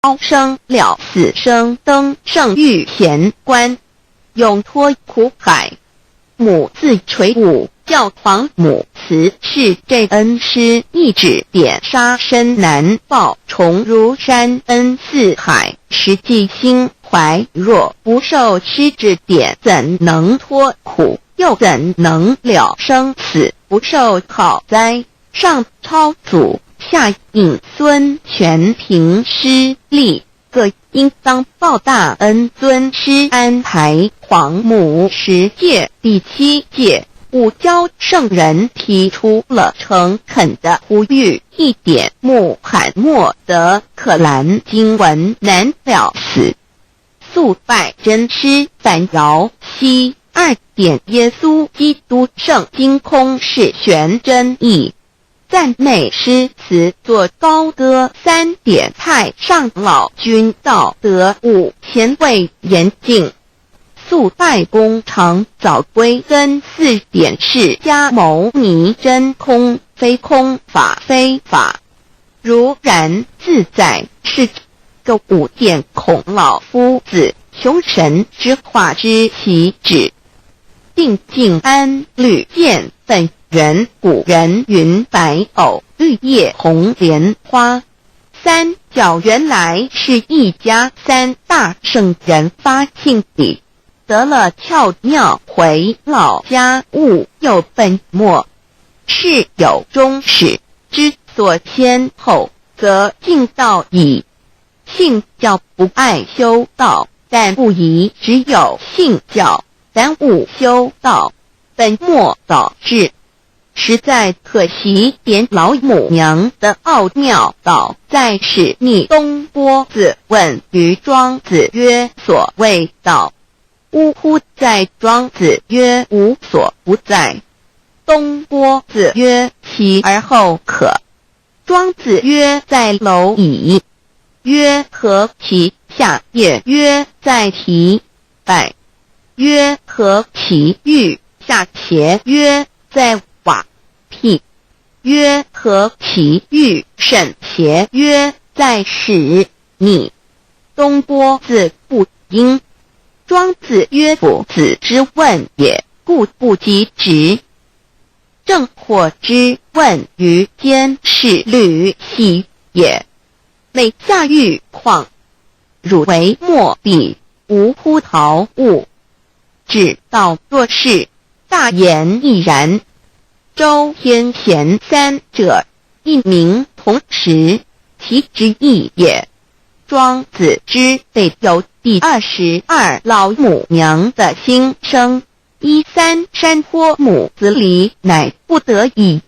高升了死生登圣玉贤官，永脱苦海。母自垂武，教皇母慈是这恩师，一指点杀身难报，重如山恩似海，实际心怀若不受师指点，怎能脱苦？又怎能了生死？不受好灾，上超祖，下引孙，全凭师力，各应当报大恩。尊师安排，皇母10届，第7届武教圣人提出了诚恳的呼吁，一点穆罕默德可兰经文难了死，肃拜真师反饶西。2点耶稣基督圣经空是玄真义，赞美诗词作高歌。3点太上老君道德5前卫严谨，肃拜公常早归根。4点释迦牟尼真空非空，法非法，如然自在，是个5点孔老夫子雄神之化之习指，定静安律见本源。古人云白藕绿叶红莲花。3角原来是一家3大圣人发庆礼，得了窍妙，回老家务有本末，事有终始，之所先后，则敬道矣。信教不爱修道，但不宜只有信教，耽误修道，本末倒置，实在可惜。点老母娘的奥妙道在使逆东波子问于庄子曰：所谓道，呜呼！在庄子曰：无所不在。东波子曰：其而后可。庄子曰：在蝼蚁。曰：何其？下也曰：在蹄。百曰：何其欲？下且曰：在瓦辟。曰：何其欲？甚且曰：在始。逆东波子不应。庄子曰：夫子之问也，故不及直。正火之问于间，是履兮也。每下欲况，汝为莫彼，无乎陶物。指道若是，大言亦然。周天贤3者，一名同时，其之义也。庄子之备有第22老母娘的心声，13山坡母子礼，乃不得已。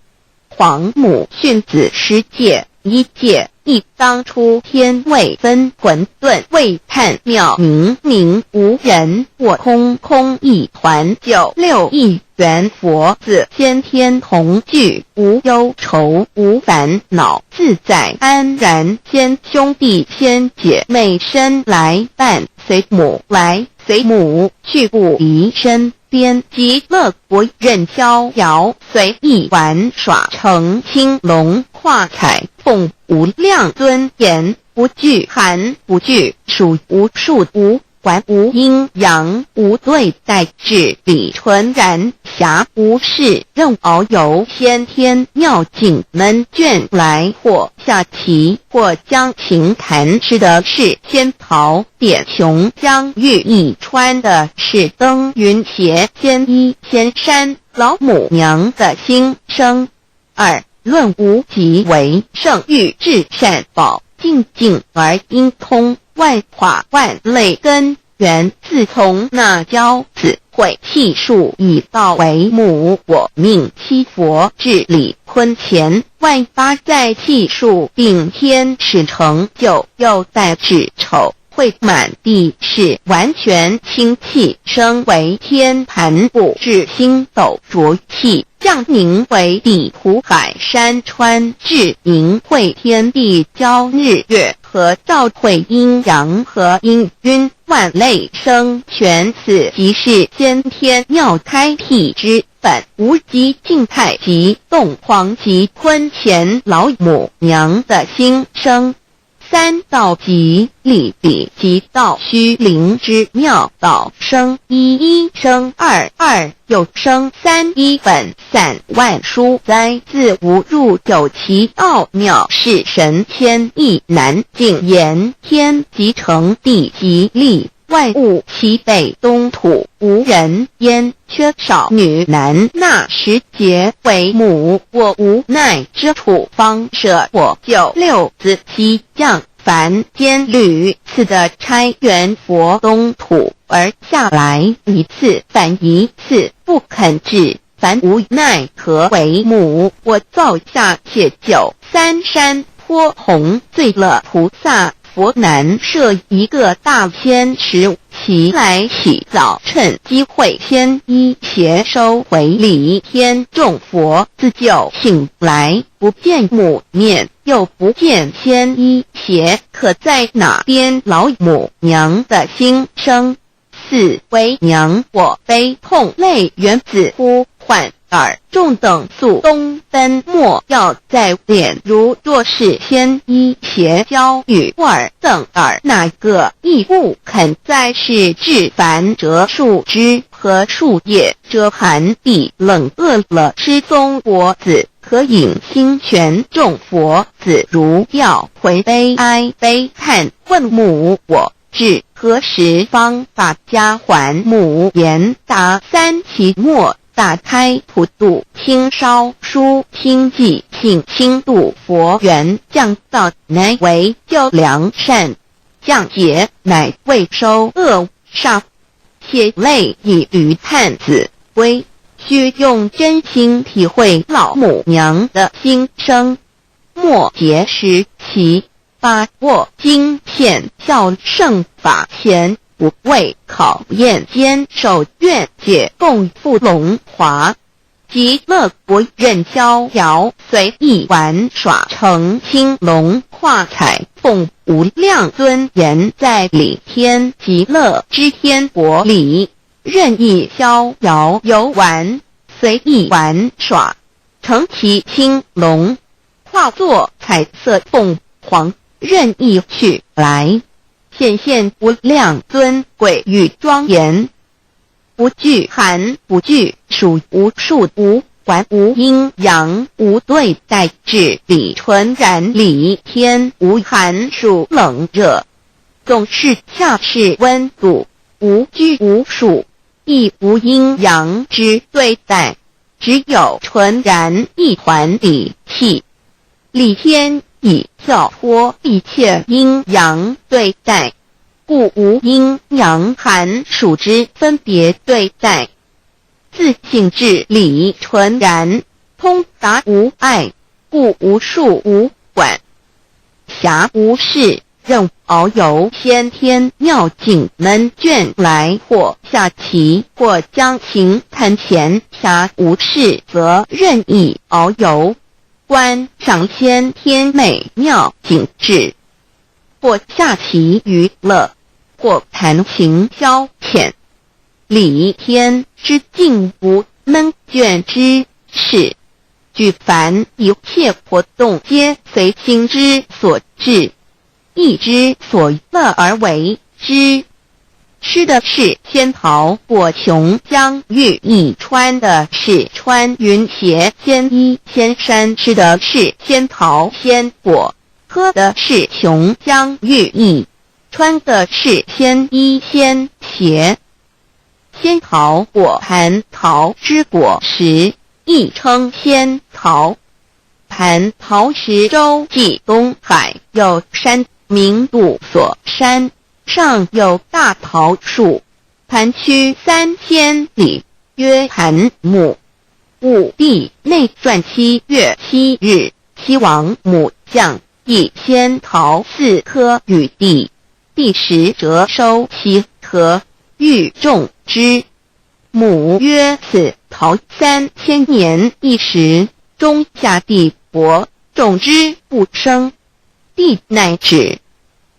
皇母训子10戒，1戒亦当初天未分，混沌未判，妙明明无人，我空空一团。96亿元佛子，先天同具，无忧愁无烦恼，自在安然。先兄弟先姐妹身来伴，随母来随母去，不离身边。极乐国任逍遥，随意玩耍，成青龙跨彩凤，无量尊严，不惧寒不惧暑，无数无管无阴阳，无对待，治理纯然，暇无事任遨游。先天妙境门卷来，或下棋，或将琴弹，吃的是仙桃，点琼将玉一穿的是登云鞋，仙衣仙山。老母娘的心声。2论无极为圣域，至善宝，静静而应通，万法万类根源。自从那教子会气数以道为母，我命七佛治理坤乾，万八在气数并天使成就，又在指丑会满地是完全清气，升为天盘部，至星斗浊气，降凝为地土海山川，至凝会天地交日月和照会阴阳和阴晕，万类生全。此即是先天妙开辟之本，无极静态及动黄及坤乾老母娘的心声。三道即理比即道虚灵之妙道生一一生二二又生三一本散万殊哉，自无入有其奥妙，是神千亿难尽言。天即成地即立，万物其北东土，无人焉，缺少女男，纳十节为母。我无奈之处，方舍我就六子七将凡间屡次的差援佛东土而下来一次反一次，不肯至，凡无奈何为母。我造下且就三山颇弘罪乐菩萨佛南设一个大仙池，其来洗澡，趁机会先一邪收回礼。天众佛自救醒来，不见母面，又不见先一邪，可在哪边老母娘的心生？四为娘我悲痛泪缘子呼唤耳众等速东奔，莫要在脸，如若是先一邪教与尔等耳，哪个亦不肯在世至凡折树枝和树叶，遮寒地冷饿了失踪佛子，可引心玄众佛子如要回悲哀悲叹，问母我至何时方把家还？母言答三期末，打开普度清烧书清寂性清度佛缘，降道乃为救良善，降劫乃为收恶煞，血泪以于叹子归。须用真心体会老母娘的心声，末节时期把握经现效圣法前，不为考验坚守愿解共赴龙华，极乐国任逍遥随意玩耍，成青龙化彩凤无量尊严，在理天极乐之天国里任意逍遥游玩，随意玩耍，成其青龙，化作彩色凤凰，任意去来，显现无量尊贵与庄严，不惧寒不惧暑，无数无管无阴阳，无对待治理，纯然理天，无寒暑冷热，总是恰是温度，无拘无束，亦无阴阳之对待，只有纯然一团理气。理天以跳脱一切阴阳对待，故无阴阳寒暑之分别对待，自性至理纯然，通达无碍，故无束无管，暇无事，任遨游先天妙境门卷来，或下棋，或将琴弹弦，暇无事则任意遨游，观赏先天美妙景致，或下棋娱乐，或弹琴消遣。理天之境无闷倦之事，举凡一切活动皆随心之所至，意之所乐而为之。吃的是仙桃果琼浆玉液，穿的是穿云鞋仙衣仙衫，吃的是仙桃仙果，喝的是琼浆玉液，穿的是仙衣仙鞋。仙桃果蟠桃之果实，亦称仙桃。蟠桃实洲际东海有山名度所山，上有大桃树，盘曲3000里，曰蟠木。武帝内传7月7日，西王母将以仙桃4颗与帝，帝时折收其核，欲种之。母曰：此桃3000年一时，中下地薄，种之不生。帝乃止。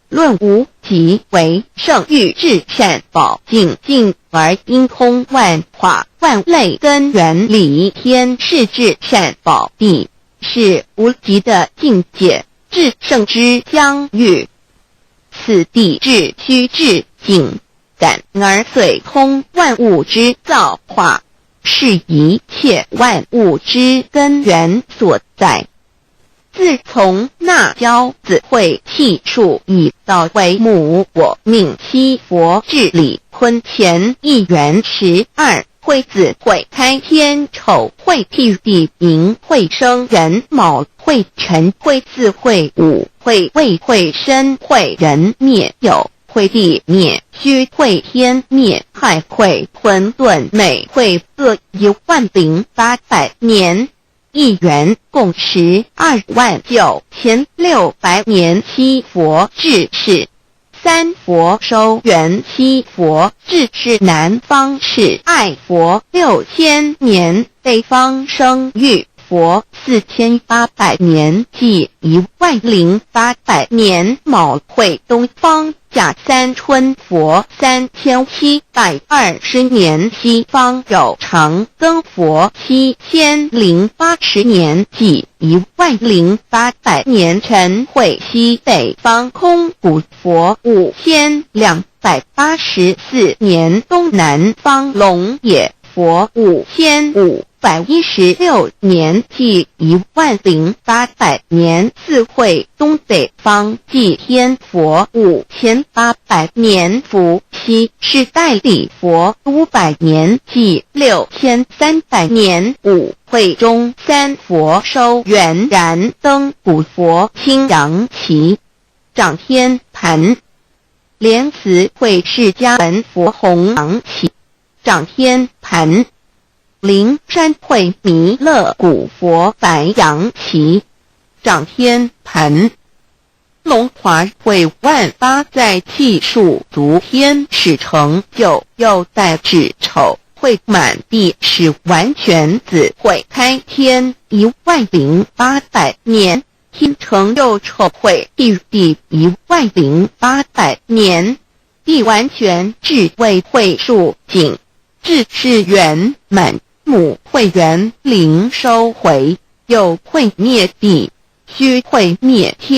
论无极为圣欲至善宝净净而因通万化万类根源理天是至善宝地，是无极的境界，至圣之疆域。此地至虚至景，感而遂通万物之造化，是一切万物之根源所在。自从那骄子会气数以道为母，我命七佛治理坤乾一元12，会子会开天丑，会替地寅，会生壬卯，会辰会巳，会午，会未，会申，会壬灭酉，会地灭戌，会天灭亥，会混沌昧，会各10800年。一元共129600年。七佛治世，三佛收元，七佛治世南方是爱佛6000年，北方生玉佛4800年，即10800年。卯会东方甲三春佛3720年，西方有长庚佛7080年，即10800年。辰会西北方空谷佛5284年，东南方龙野佛5516年，即10800年。四会东北方祭天佛5800年，伏羲是代理佛500年，即6300年。五会中三佛收元，燃灯古佛青阳旗，掌天盘。莲慈会释迦文佛红昂旗，掌天盘。灵山会弥勒古佛白羊旗，掌天盘。龙华会万八在气数足天使成就，又带指丑会满地是完全子会开天10800年，天成又丑会地10800年。地完全智慧会数景，智是圆满。母会元灵收回，又会灭地，虚会灭天。